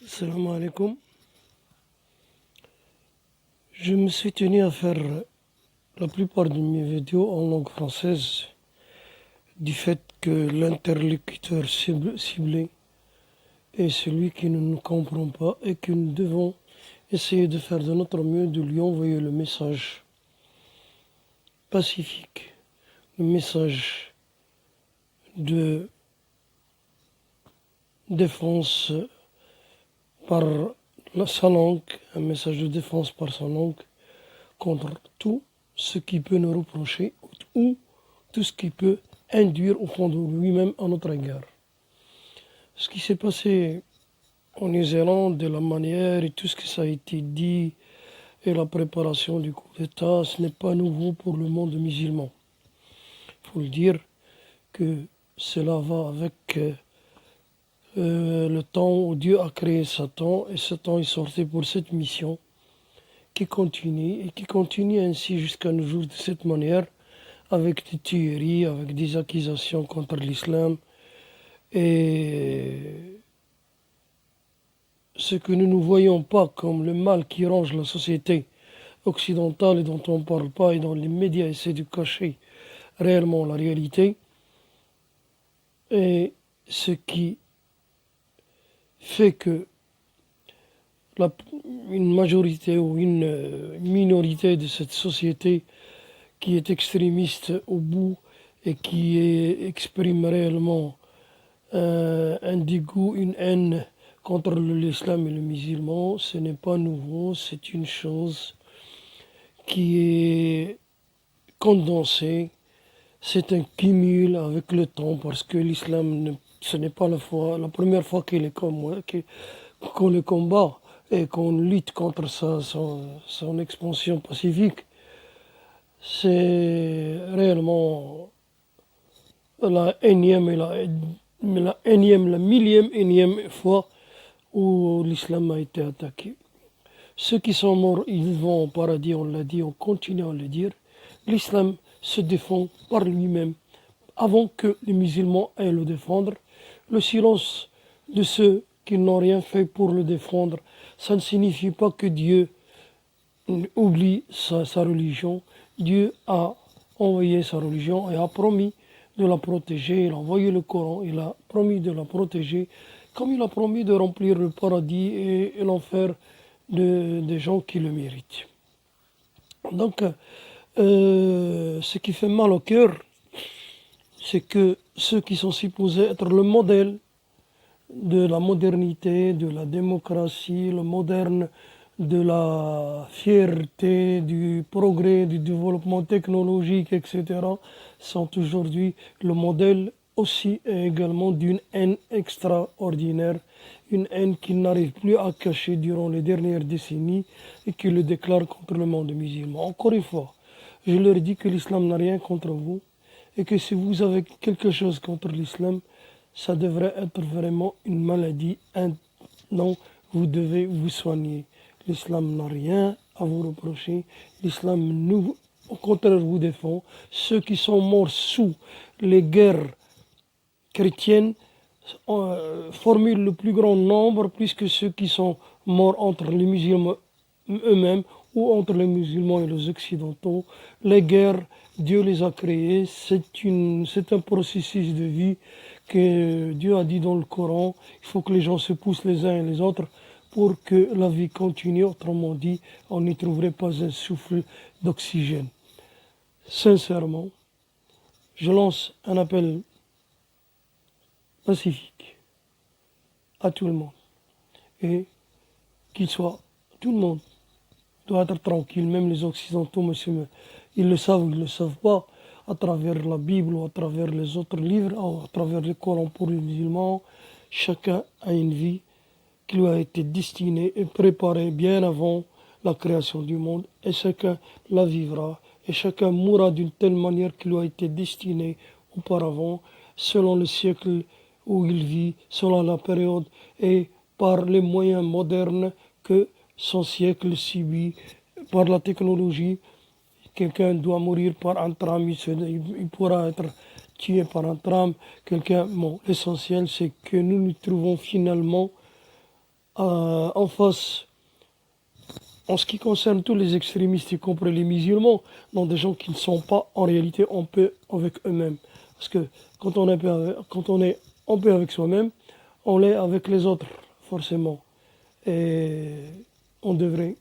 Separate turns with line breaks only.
Salam alaikum. Je me suis tenu à faire la plupart de mes vidéos en langue française du fait que l'interlocuteur ciblé est celui qui ne nous comprend pas et que nous devons essayer de faire de notre mieux de lui envoyer le message pacifique, le message de défense par sa langue, un message de défense par sa langue contre tout ce qui peut nous reprocher ou tout ce qui peut induire au fond de lui-même à notre égard. Ce qui s'est passé en Nouvelle-Zélande, de la manière et tout ce que ça a été dit et la préparation du coup d'État, ce n'est pas nouveau pour le monde musulman. Il faut le dire que cela va avec le temps où Dieu a créé Satan et Satan est sorti pour cette mission qui continue ainsi jusqu'à nos jours de cette manière, avec des tueries, avec des accusations contre l'islam et ce que nous ne voyons pas comme le mal qui ronge la société occidentale et dont on ne parle pas et dont les médias essaient de cacher réellement la réalité, et ce qui fait que une majorité ou une minorité de cette société qui est extrémiste au bout et qui exprime réellement un dégoût, une haine contre l'islam et le musulman, ce n'est pas nouveau, c'est une chose qui est condensée, c'est un cumul avec le temps parce que l'islam, ce n'est pas la première fois qu'on le combat et qu'on lutte contre son expansion pacifique. C'est réellement la millième fois où l'islam a été attaqué. Ceux qui sont morts, ils vont au paradis, on l'a dit, on continue à le dire. L'islam se défend par lui-même avant que les musulmans aient à le défendre. Le silence de ceux qui n'ont rien fait pour le défendre, ça ne signifie pas que Dieu oublie sa religion. Dieu a envoyé sa religion et a promis de la protéger. Il a envoyé le Coran, il a promis de la protéger, comme il a promis de remplir le paradis et l'enfer des gens qui le méritent. Donc, ce qui fait mal au cœur, c'est que ceux qui sont supposés être le modèle de la modernité, de la démocratie, le moderne de la fierté, du progrès, du développement technologique, etc., sont aujourd'hui le modèle aussi et également d'une haine extraordinaire, une haine qu'ils n'arrivent plus à cacher durant les dernières décennies et qui le déclarent contre le monde musulman. Encore une fois, je leur dis que l'islam n'a rien contre vous et que si vous avez quelque chose contre l'islam, ça devrait être vraiment une maladie. Non, vous devez vous soigner. L'islam n'a rien à vous reprocher. L'islam, nous, au contraire, vous défend. Ceux qui sont morts sous les guerres chrétiennes formulent le plus grand nombre plus que ceux qui sont morts entre les musulmans eux-mêmes ou entre les musulmans et les occidentaux. Les guerres, Dieu les a créées. C'est un processus de vie que Dieu a dit dans le Coran. Il faut que les gens se poussent les uns et les autres pour que la vie continue. Autrement dit, on n'y trouverait pas un souffle d'oxygène. Sincèrement, je lance un appel pacifique à tout le monde. Et tout le monde doit être tranquille, même les Occidentaux, monsieur, ils le savent ou ils ne le savent pas, à travers la Bible ou à travers les autres livres, ou à travers le Coran pour les musulmans, chacun a une vie qui lui a été destinée et préparée bien avant la création du monde, et chacun la vivra, et chacun mourra d'une telle manière qui lui a été destinée auparavant, selon le siècle où il vit, selon la période, et par les moyens modernes que son siècle subit, par la technologie. Quelqu'un doit mourir par un tram, il pourra être tué par un tram. L'essentiel, c'est que nous nous trouvons finalement en face, en ce qui concerne tous les extrémistes, y compris les musulmans, non, des gens qui ne sont pas en réalité en paix avec eux-mêmes. Parce que quand on est en paix avec soi-même, on l'est avec les autres, forcément. Et on devrait